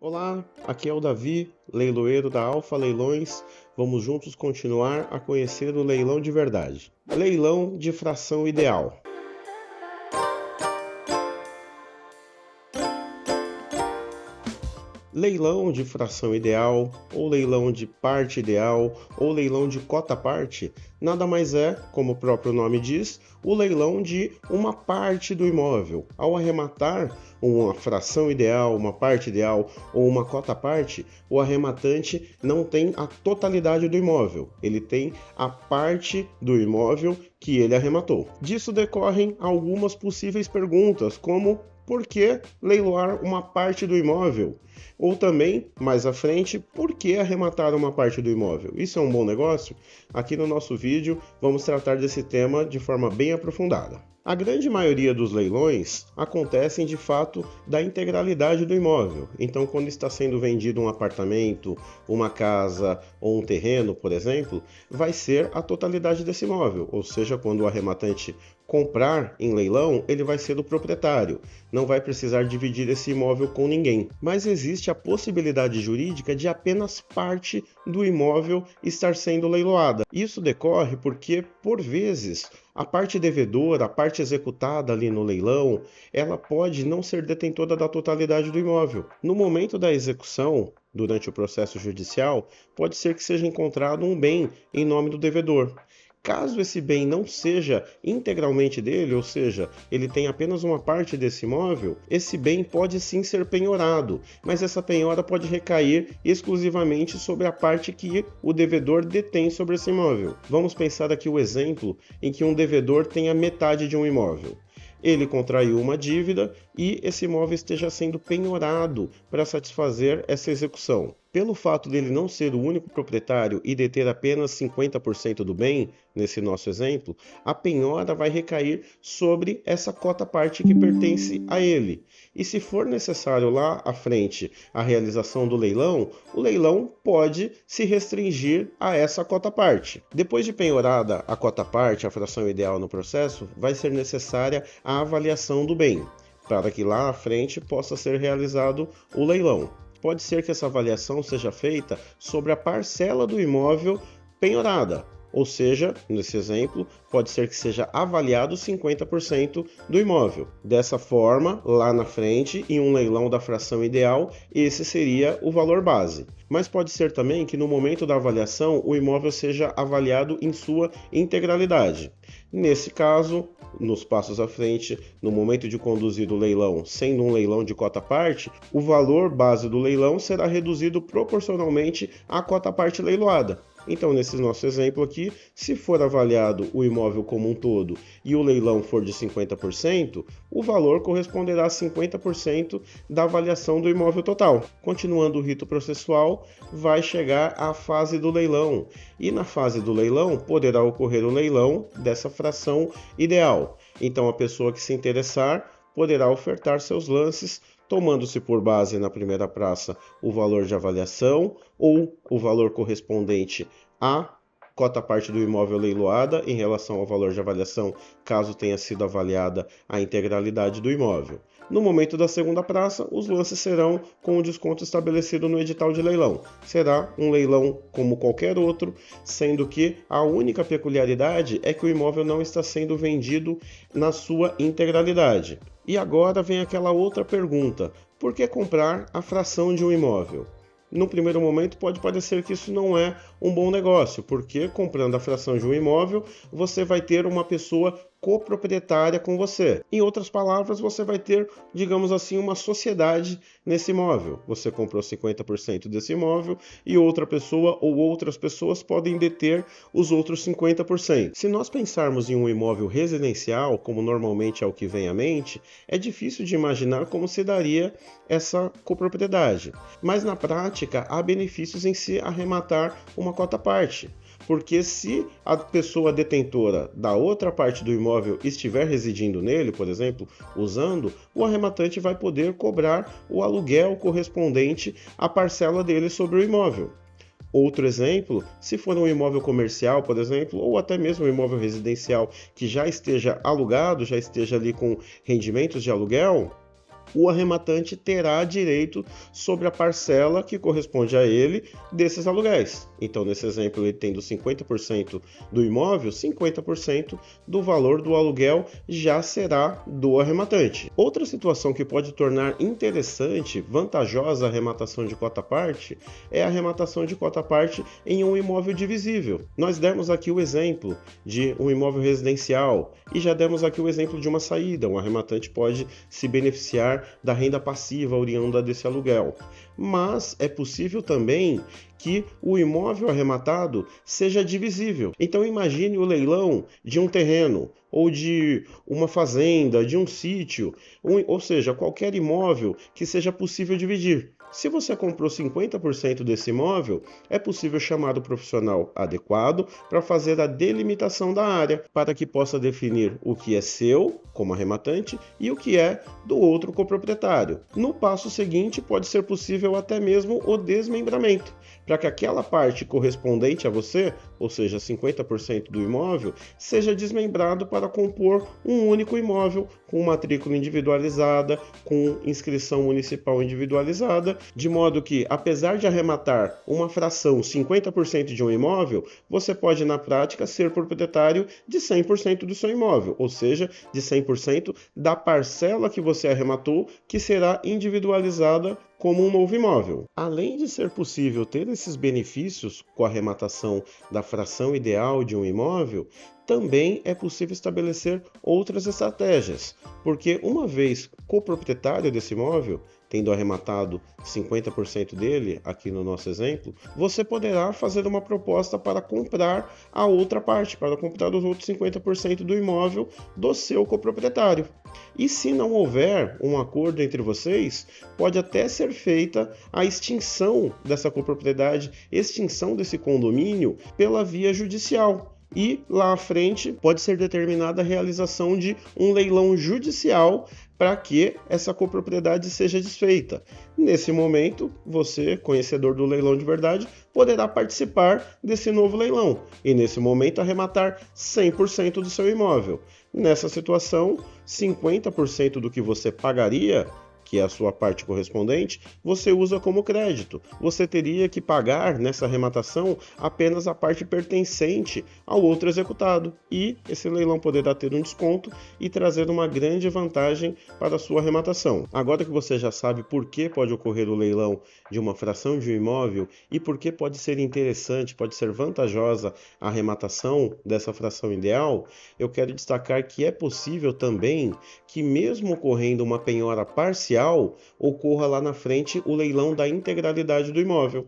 Olá, aqui é o Davi, leiloeiro da Alfa Leilões. Vamos juntos continuar a conhecer o leilão de verdade. Leilão de fração ideal. Leilão de fração ideal, ou leilão de parte ideal, ou leilão de cota-parte, nada mais é, como o próprio nome diz, o leilão de uma parte do imóvel. Ao arrematar uma fração ideal, uma parte ideal ou uma cota-parte, o arrematante não tem a totalidade do imóvel, ele tem a parte do imóvel que ele arrematou. Disso decorrem algumas possíveis perguntas, como por que leiloar uma parte do imóvel? Ou também, mais à frente, por que arrematar uma parte do imóvel? Isso é um bom negócio? Aqui no nosso vídeo vamos tratar desse tema de forma bem aprofundada. A grande maioria dos leilões acontecem de fato da integralidade do imóvel. Então, quando está sendo vendido um apartamento, uma casa ou um terreno, por exemplo, vai ser a totalidade desse imóvel. Ou seja, quando o arrematante comprar em leilão, ele vai ser o proprietário, não vai precisar dividir esse imóvel com ninguém. Mas existe a possibilidade jurídica de apenas parte do imóvel estar sendo leiloada. Isso decorre porque, por vezes, a parte devedora, a parte executada ali no leilão, ela pode não ser detentora da totalidade do imóvel. No momento da execução, durante o processo judicial, pode ser que seja encontrado um bem em nome do devedor. Caso esse bem não seja integralmente dele, ou seja, ele tem apenas uma parte desse imóvel, esse bem pode sim ser penhorado, mas essa penhora pode recair exclusivamente sobre a parte que o devedor detém sobre esse imóvel. Vamos pensar aqui o exemplo em que um devedor tenha metade de um imóvel. Ele contraiu uma dívida e esse imóvel esteja sendo penhorado para satisfazer essa execução. Pelo fato dele não ser o único proprietário e deter apenas 50% do bem, nesse nosso exemplo, a penhora vai recair sobre essa cota-parte que pertence a ele. E se for necessário lá à frente a realização do leilão, o leilão pode se restringir a essa cota-parte. Depois de penhorada a cota-parte, a fração ideal no processo, vai ser necessária a avaliação do bem, para que lá à frente possa ser realizado o leilão. Pode ser que essa avaliação seja feita sobre a parcela do imóvel penhorada, ou seja, nesse exemplo, pode ser que seja avaliado 50% do imóvel. Dessa forma, lá na frente, em um leilão da fração ideal, esse seria o valor base. Mas pode ser também que no momento da avaliação o imóvel seja avaliado em sua integralidade. Nesse caso, nos passos à frente, no momento de conduzir o leilão, sendo um leilão de cota-parte, o valor base do leilão será reduzido proporcionalmente à cota-parte leiloada. Então, nesse nosso exemplo aqui, se for avaliado o imóvel como um todo e o leilão for de 50%, o valor corresponderá a 50% da avaliação do imóvel total. Continuando o rito processual, vai chegar à fase do leilão. E na fase do leilão, poderá ocorrer o leilão dessa fração ideal. Então, a pessoa que se interessar poderá ofertar seus lances, tomando-se por base na primeira praça o valor de avaliação ou o valor correspondente à cota-parte do imóvel leiloada em relação ao valor de avaliação, caso tenha sido avaliada a integralidade do imóvel. No momento da segunda praça, os lances serão com o desconto estabelecido no edital de leilão. Será um leilão como qualquer outro, sendo que a única peculiaridade é que o imóvel não está sendo vendido na sua integralidade. E agora vem aquela outra pergunta: por que comprar a fração de um imóvel? No primeiro momento pode parecer que isso não é um bom negócio, porque comprando a fração de um imóvel, você vai ter uma pessoa coproprietária com você. Em outras palavras, você vai ter, digamos assim, uma sociedade nesse imóvel. Você comprou 50% desse imóvel e outra pessoa ou outras pessoas podem deter os outros 50%. Se nós pensarmos em um imóvel residencial, como normalmente é o que vem à mente, é difícil de imaginar como se daria essa copropriedade. Mas na prática, há benefícios em se arrematar uma cota-parte. Porque se a pessoa detentora da outra parte do imóvel estiver residindo nele, por exemplo, usando, o arrematante vai poder cobrar o aluguel correspondente à parcela dele sobre o imóvel. Outro exemplo, se for um imóvel comercial, por exemplo, ou até mesmo um imóvel residencial que já esteja alugado, já esteja ali com rendimentos de aluguel, o arrematante terá direito sobre a parcela que corresponde a ele desses aluguéis. Então, nesse exemplo, ele tendo 50% do imóvel, 50% do valor do aluguel já será do arrematante. Outra situação que pode tornar interessante, vantajosa a arrematação de cota-parte é a arrematação de cota-parte em um imóvel divisível. Nós demos aqui o exemplo de um imóvel residencial e já demos aqui o exemplo de uma saída. Um arrematante pode se beneficiar da renda passiva oriunda desse aluguel. Mas é possível também que o imóvel arrematado seja divisível. Então imagine o leilão de um terreno ou de uma fazenda, de um sítio, ou seja, qualquer imóvel que seja possível dividir. Se você comprou 50% desse imóvel, é possível chamar o profissional adequado para fazer a delimitação da área, para que possa definir o que é seu, como arrematante, e o que é do outro coproprietário. No passo seguinte, pode ser possível até mesmo o desmembramento, para que aquela parte correspondente a você, ou seja, 50% do imóvel, seja desmembrado para compor um único imóvel com matrícula individualizada, com inscrição municipal individualizada, de modo que, apesar de arrematar uma fração 50% de um imóvel, você pode, na prática, ser proprietário de 100% do seu imóvel, ou seja, de 100% da parcela que você arrematou, que será individualizada como um novo imóvel. Além de ser possível ter esses benefícios com a arrematação da fração ideal de um imóvel, também é possível estabelecer outras estratégias, porque uma vez coproprietário desse imóvel, tendo arrematado 50% dele, aqui no nosso exemplo, você poderá fazer uma proposta para comprar a outra parte, para comprar os outros 50% do imóvel do seu coproprietário. E se não houver um acordo entre vocês, pode até ser feita a extinção dessa copropriedade, extinção desse condomínio pela via judicial. E lá à frente pode ser determinada a realização de um leilão judicial para que essa copropriedade seja desfeita. Nesse momento, você, conhecedor do leilão de verdade, poderá participar desse novo leilão e, nesse momento, arrematar 100% do seu imóvel. Nessa situação, 50% do que você pagaria, que é a sua parte correspondente, você usa como crédito. Você teria que pagar nessa arrematação apenas a parte pertencente ao outro executado. E esse leilão poderá ter um desconto e trazer uma grande vantagem para a sua arrematação. Agora que você já sabe por que pode ocorrer o leilão de uma fração de um imóvel e por que pode ser interessante, pode ser vantajosa a arrematação dessa fração ideal, eu quero destacar que é possível também que, mesmo ocorrendo uma penhora parcial, ocorra lá na frente o leilão da integralidade do imóvel.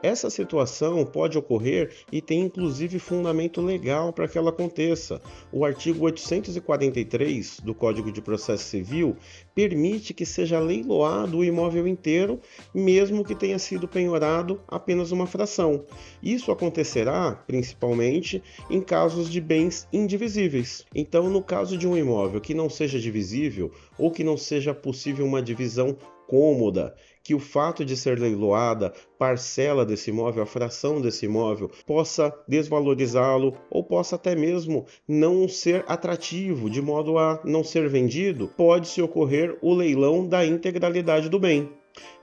Essa situação pode ocorrer e tem inclusive fundamento legal para que ela aconteça. O artigo 843 do Código de Processo Civil permite que seja leiloado o imóvel inteiro, mesmo que tenha sido penhorado apenas uma fração. Isso acontecerá principalmente em casos de bens indivisíveis. Então, no caso de um imóvel que não seja divisível ou que não seja possível uma divisão cômoda, que o fato de ser leiloada parcela desse imóvel, a fração desse imóvel, possa desvalorizá-lo ou possa até mesmo não ser atrativo, de modo a não ser vendido, pode-se ocorrer o leilão da integralidade do bem.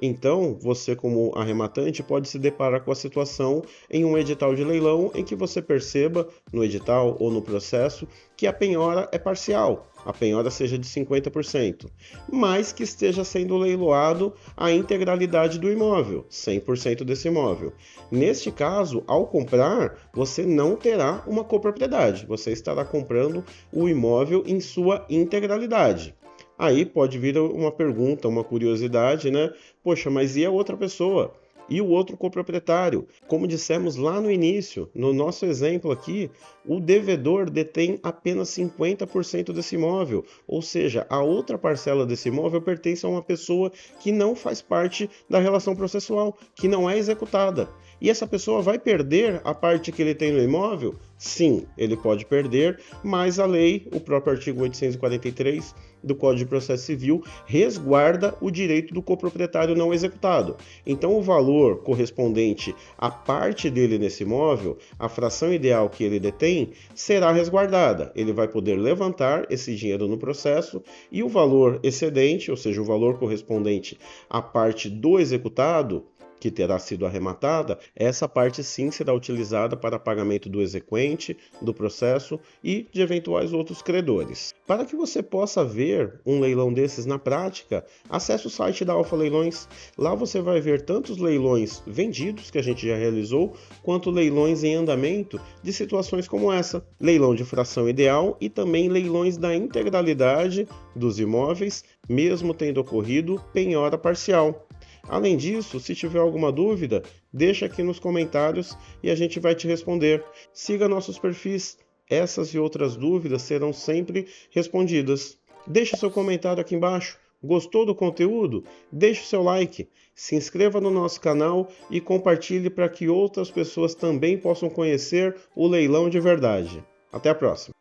Então, você como arrematante pode se deparar com a situação em um edital de leilão em que você perceba no edital ou no processo que a penhora é parcial, a penhora seja de 50%, mas que esteja sendo leiloado a integralidade do imóvel, 100% desse imóvel. Neste caso, ao comprar, você não terá uma copropriedade, você estará comprando o imóvel em sua integralidade. Aí pode vir uma pergunta, uma curiosidade, né? Poxa, mas e a outra pessoa? E o outro coproprietário? Como dissemos lá no início, no nosso exemplo aqui, o devedor detém apenas 50% desse imóvel, ou seja, a outra parcela desse imóvel pertence a uma pessoa que não faz parte da relação processual, que não é executada. E essa pessoa vai perder a parte que ele tem no imóvel? Sim, ele pode perder, mas a lei, o próprio artigo 843 do Código de Processo Civil, resguarda o direito do coproprietário não executado. Então, o valor correspondente à parte dele nesse imóvel, a fração ideal que ele detém, será resguardada. Ele vai poder levantar esse dinheiro no processo e o valor excedente, ou seja, o valor correspondente à parte do executado, que terá sido arrematada, essa parte sim será utilizada para pagamento do exequente, do processo e de eventuais outros credores. Para que você possa ver um leilão desses na prática, acesse o site da Alfa Leilões. Lá você vai ver tanto os leilões vendidos que a gente já realizou, quanto leilões em andamento de situações como essa, leilão de fração ideal e também leilões da integralidade dos imóveis, mesmo tendo ocorrido penhora parcial. Além disso, se tiver alguma dúvida, deixa aqui nos comentários e a gente vai te responder. Siga nossos perfis, essas e outras dúvidas serão sempre respondidas. Deixe seu comentário aqui embaixo. Gostou do conteúdo? Deixe o seu like, se inscreva no nosso canal e compartilhe para que outras pessoas também possam conhecer o leilão de verdade. Até a próxima!